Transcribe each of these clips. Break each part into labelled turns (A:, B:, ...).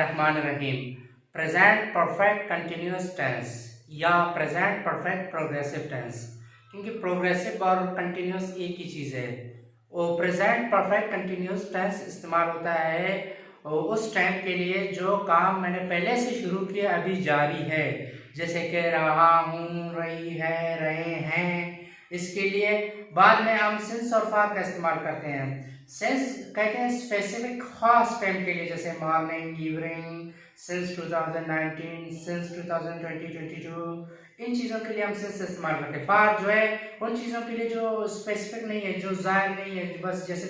A: बिस्मिल्लाहिर्रहमानिर्रहीम। Present perfect continuous tense या present perfect progressive tense, क्योंकि प्रोग्रेसिव और कंटिन्यूअस एक ही चीज़ है। वो प्रेजेंट परफेक्ट कंटिन्यूअस टेंस इस्तेमाल होता है उस टाइम के लिए जो काम मैंने पहले से शुरू किया अभी जारी है, जैसे कि रहा हूँ, रही है, रहे हैं। इसके लिए बाद में हम सिंस और फार का इस्तेमाल करते हैं। सिंस कहते हैं स्पेसिफिक खास टाइम के लिए, जैसे मॉर्निंग, इवनिंग, सिंस 2019, सिंस 2022, इन चीज़ों के लिए हम सिंस इस्तेमाल करते हैं। फार जो है उन चीज़ों के लिए जो स्पेसिफिक नहीं है, जो ज़ाहिर नहीं है, बस जैसे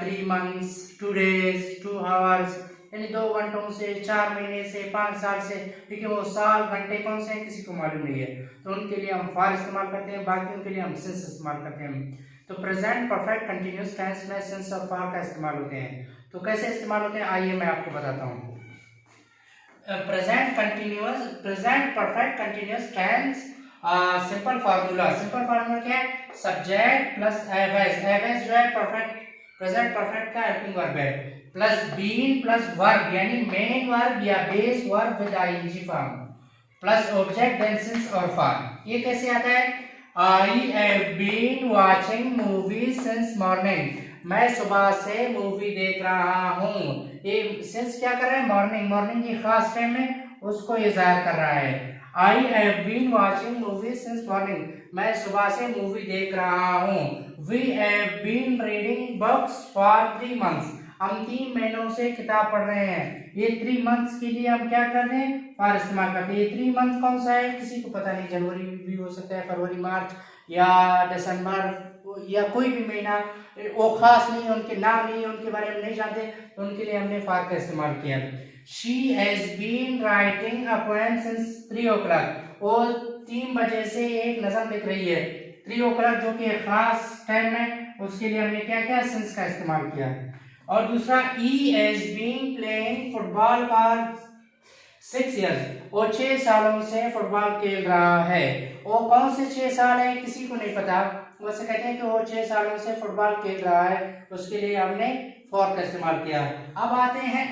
A: 3 मंथ्स, 2 डेज, 2 आवर्स, यानी 2 घंटों से, 4 महीने से, 5 साल से, लेकिन वो साल घंटे कौन से हैं किसी को मालूम नहीं है, तो उनके लिए हम फार इस्तेमाल करते हैं, बाकियों के लिए हम सिंस इस्तेमाल करते हैं। तो प्रेजेंट परफेक्ट कंटिन्यूअस टेंस में सिंस और फार का इस्तेमाल होते हैं। तो कैसे इस्तेमाल होते हैं आइए मैं आपको बताता हूँ। Present perfect continuous tense simple formula क्या है? सब्जेक्ट प्लस एवज जो है प्रेजेंट परफेक्ट का हेल्पिंग वर्ब है, प्लस बीन प्लस वर्ब यानी मेन वर्ब या base verb with ING form, plus object then since और फार। ये कैसे आता है? I have been watching movie since morning. मैं सुबह से मूवी देख रहा हूँ। ये सिंस क्या कर रहा है? मॉर्निंग की खास टाइम में उसको इज़हार कर रहा है। I have been watching movie since morning. मैं सुबह से मूवी देख रहा हूँ। We have been reading books for 3 months. हम 3 महीनों से किताब पढ़ रहे हैं। ये 3 मंथ्स के लिए हम क्या कर रहे हैं? फॉर इस्तेमाल करते हैं। ये 3 मंथ कौन सा है किसी को पता नहीं, जनवरी भी हो सकता है, फरवरी, मार्च या दिसंबर या कोई भी महीना, वो खास नहीं है, उनके नाम नहीं है, उनके बारे में नहीं जानते, तो उनके लिए हमने फार का इस्तेमाल किया। She has been writing a poem since 3 o'clock। वो 3 बजे से एक नज़म लिख रही है। 3 o'clock जो कि खास टाइम है, उसके लिए हमने क्या किया? सिंस का इस्तेमाल किया। और दूसरा, he has been playing football for 6 years। वो 6 सालों से फुटबॉल खेल रहा है। वो कौन से 6 साल है किसी को नहीं पता, वैसे कहते हैं कि वो 6 सालों से फुटबॉल खेल रहा है, उसके लिए हमने फॉर का इस्तेमाल किया। अब आते हैं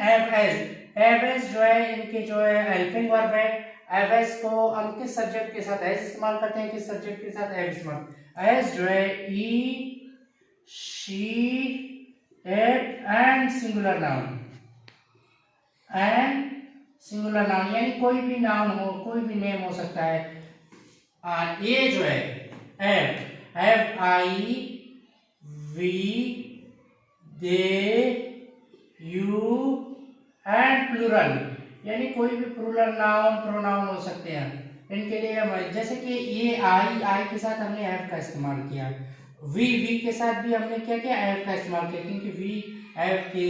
A: एवरेज जो है इनके जो है हेल्पिंग वर्ब है। एवरेज को हम किस सब्जेक्ट के साथ एज इस्तेमाल करते हैं, किस सब्जेक्ट के साथ एज इस्तेमाल? एज जो है he, she, it and singular noun यानी कोई भी नाउन हो, कोई भी नेम हो सकता है। ये जो है have I we they you and plural, यानी कोई भी प्लूरल नाउन प्रोनाउन हो सकते हैं। इनके लिए हम जैसे कि ये आई के साथ हमने एव का इस्तेमाल किया, वी के साथ भी हमने क्या किया? एव का इस्तेमाल किया, क्योंकि वी एव के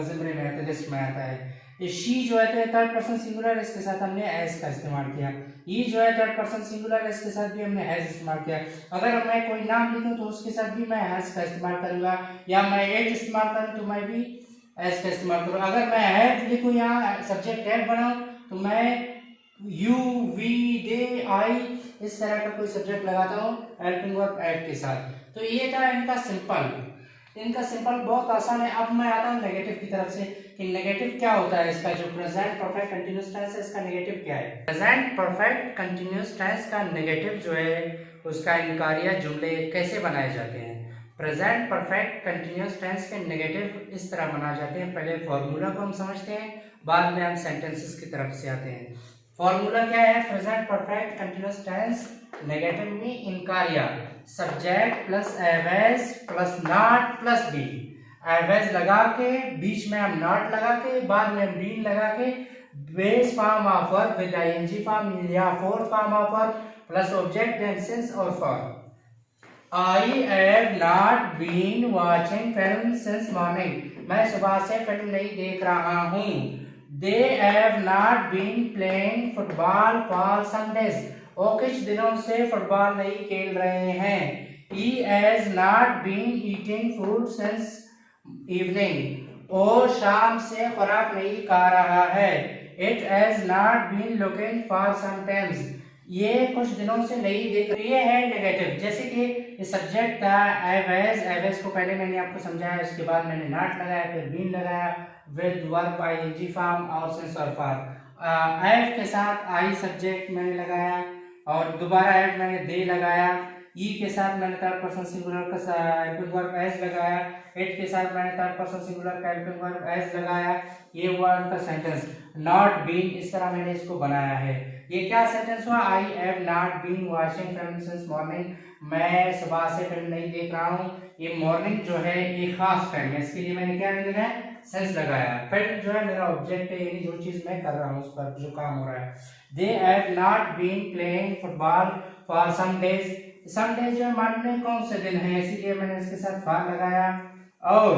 A: जिम्मे में आता है, लिस्ट में आता है। शी जो है थर्ड पर्सन सिंगुलर, इसके साथ हमने एज का इस्तेमाल किया। ये जो है थर्ड पर्सन सिंगुलर, इसके साथ भी हमने एज इस्तेमाल किया। अगर मैं कोई नाम लिखूं तो उसके साथ भी मैं एज का इस्तेमाल करूंगा, या मैं एट इस्तेमाल करूं तो मैं भी एज का इस्तेमाल करूँ। अगर मैं हैव लिखूं, यहाँ सब्जेक्ट हैव बनाऊं, तो मैं यू, वी, दे, आई इस तरह का कोई सब्जेक्ट लगाता हूँ हेल्पिंग वर्ब एड के साथ। तो ये था इनका सिंपल बहुत आसान है। अब मैं आता हूँ नेगेटिव की तरफ से कि नेगेटिव क्या होता है इसका। जो प्रेजेंट परफेक्ट कंटिन्यूअस टेंस है, इसका नेगेटिव क्या है? प्रेजेंट परफेक्ट कंटिन्यूअस टेंस का नेगेटिव जो है उसका इनकारिया जुमले कैसे बनाए जाते हैं? प्रेजेंट परफेक्ट कंटिन्यूअस टेंस के नेगेटिव इस तरह बनाए जाते हैं। पहले फॉर्मूला को हम समझते हैं, बाद में हम सेंटेंसेस की तरफ से आते हैं। फॉर्मूला क्या है? Present perfect continuous tense negative में इनकारिया सब्जेक्ट प्लस एवज प्लस नॉट प्लस बी। एवज लगा के, बीच में हम नॉट लगा के, बाद में बीन लगा के, base form of verb with ING form या fourth form of verb, plus object then since और for. I have not been watching film since morning. मैं सुबह से फिल्म नहीं देख रहा हूँ। They have not been playing football for some days. वो कुछ दिनों से फुटबॉल नहीं खेल रहे हैं। He has not been eating food since evening। वो शाम से खुराक नहीं खा रहा है। It has not been looking for some times। ये कुछ दिनों से नहीं देख रही है नेगेटिव। जैसे कि ये सब्जेक्ट था एवज को पहले मैंने आपको समझाया, उसके बाद मैंने नॉट लगाया, फिर बीन लगाया, विद वर्ब आईएनजी फॉर्म और सिंस और फॉर। हैव के साथ आई सब्जेक्ट मैंने लगाया और दोबारा हैव मैंने दे लगाया। ई के साथ मैंने थर्ड पर्सन सिंगुलर का हेल्पिंग वर्ब एज लगाया। इट के साथ मैंने थर्ड पर्सन सिंगुलर का हेल्पिंग वर्ब एज लगाया। ये हुआ उनका सेंटेंस। नॉट बीन, इस तरह मैंने इसको बनाया है। ये क्या सेंटेंस हुआ? I have not been watching film since morning. मैं सुबह से फिल्म नहीं देख रहा हूँ। ये मॉर्निंग जो है ये खास टाइम है, इसके लिए मैंने क्या नहीं लगाया? सेंस लगाया। फिल्म जो है मेरा ऑब्जेक्ट है, यानी जो चीज मैं कर रहा हूँ उस पर जो काम हो रहा है। They have not been playing football for some days. Some days जो है मालूम नहीं कौन से दिन है, इसीलिए मैंने इसके साथ फॉर लगाया। और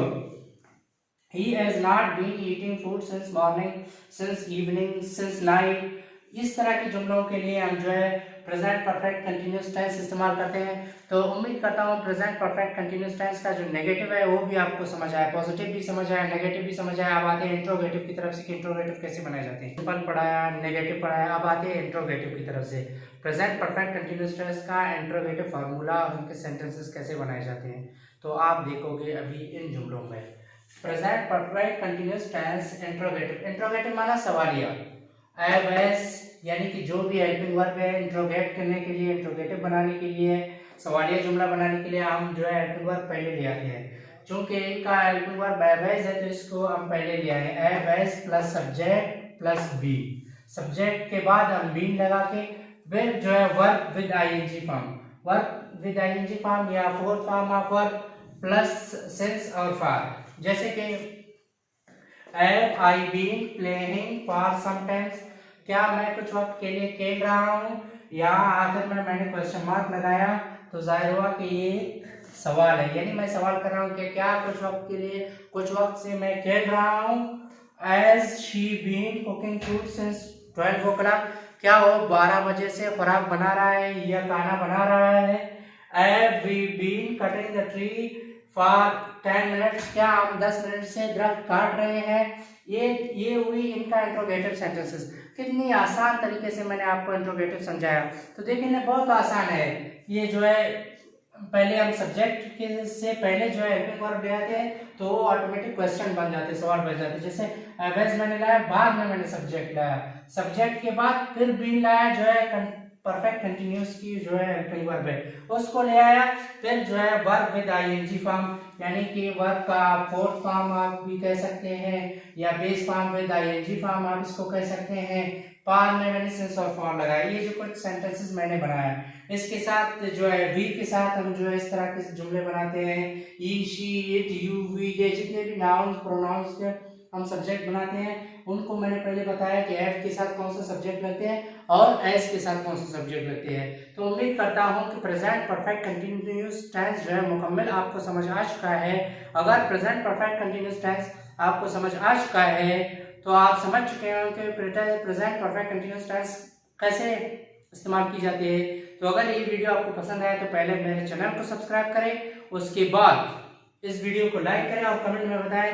A: he has not been eating food since morning, since evening, since night। इस तरह के जुमलों के लिए हम जो है प्रेजेंट परफेक्ट कंटिन्यूअस टेंस इस्तेमाल करते हैं। तो उम्मीद करता हूँ प्रेजेंट परफेक्ट कंटिन्यूअस टेंस का जो नेगेटिव है वो भी आपको समझ आया, पॉजिटिव भी समझ आया, नेगेटिव भी समझ आया। अब आते हैं इंट्रोगेटिव की तरफ से कि इंट्रोगेटिव कैसे बनाए जाते हैं। सिंपल पढ़ाया, नेगेटिव पढ़ाया, अब आते हैं इंट्रोगेटिव की तरफ से। प्रेजेंट परफेक्ट कंटिन्यूअस टेंस का इंट्रोगेटिव फार्मूला और उनके सेंटेंसेस कैसे बनाए जाते हैं तो आप देखोगे अभी इन जुमलों में। Present perfect continuous tense interrogative. Interrogative माना सवालिया। एव एस यानी कि जो भी हेल्पिंग वर्ब है इंट्रोगेट करने के लिए, इंट्रोगेटिव बनाने के लिए, सवालिया जुमला बनाने के लिए हम जो है हेल्पिंग वर्ब पहले ले आते हैं। चूंकि इनका हेल्पिंग वर्ब एव एस है तो इसको हम पहले ले आए। Have has plus subject plus be. Subject के बाद हम बीन लगा के फिर जो है verb with ING form, verb with ING form या fourth form of verb plus since और फॉर। जैसे कि have I been playing for some times, क्या मैं कुछ वक्त के लिए खेल रहा हूँ। यहाँ आखिर में मैंने क्वेश्चन मार्क लगाया तो जाहिर हुआ कि ये सवाल है, यानी मैं सवाल कर रहा हूँ कि क्या कुछ वक्त के लिए, कुछ वक्त से मैं खेल रहा हूँ। Has she been cooking food since 12 o'clock, क्या वो 12 बजे से खुराक बना रहा है या खाना बना रहा है। Have we been cutting the tree for 10 minutes, क्या हम 10 मिनट से दरख्त काट रहे हैं। ये हुई इनका इंट्रोगेटिव सेंटेंसेस। कितनी आसान तरीके से मैंने आपको इंट्रोगेटिव समझाया। तो देखिए ना बहुत आसान है। ये जो है पहले हम सब्जेक्ट के से पहले जो है हेल्पिंग वर्ब ले आते हैं तो वो ऑटोमेटिक क्वेश्चन बन जाते, सवाल बन जाते। जैसे एवरेज मैंने लाया, बाद में मैंने सब्जेक्ट लाया, सब्जेक्ट के बाद फिर बीन लाया जो है परफेक्ट कंटिन्यूअस की जो है हेल्पिंग वर्ब है उसको ले आया। फिर जो है वर्ब विद आईएनजी फॉर्म, यानी कि वर्ब का फोर्थ फॉर्म आप भी कह सकते हैं या base form with ING form आप इसको कह सकते हैं। पार में मैंने सिंस और फॉर्म लगाया। ये जो कुछ सेंटेंसेस मैंने बनाया इसके साथ जो है वी के साथ हम जो है इस तरह के जुमले बनाते हैं। ई, शी, इट, यू, वी, दे, जितने भी नाउन्स प्रोनाउंस के हम सब्जेक्ट बनाते हैं उनको मैंने पहले बताया कि एफ के साथ कौन सा सब्जेक्ट लगते हैं और एस के साथ कौन सा सब्जेक्ट लगते हैं। तो उम्मीद करता हूं कि प्रेजेंट परफेक्ट कंटिन्यूअस टेंस जो है मुकम्मल आपको समझ आ चुका है। अगर प्रेजेंट परफेक्ट कंटिन्यूअस टेंस आपको समझ आ चुका है तो आप समझ चुके हैं कि प्रेजेंट परफेक्ट कंटिन्यूअस टेंस कैसे इस्तेमाल की जाती है। तो अगर ये वीडियो आपको पसंद आए तो पहले मेरे चैनल को सब्सक्राइब करें, उसके बाद इस वीडियो को लाइक करें और कमेंट में बताएं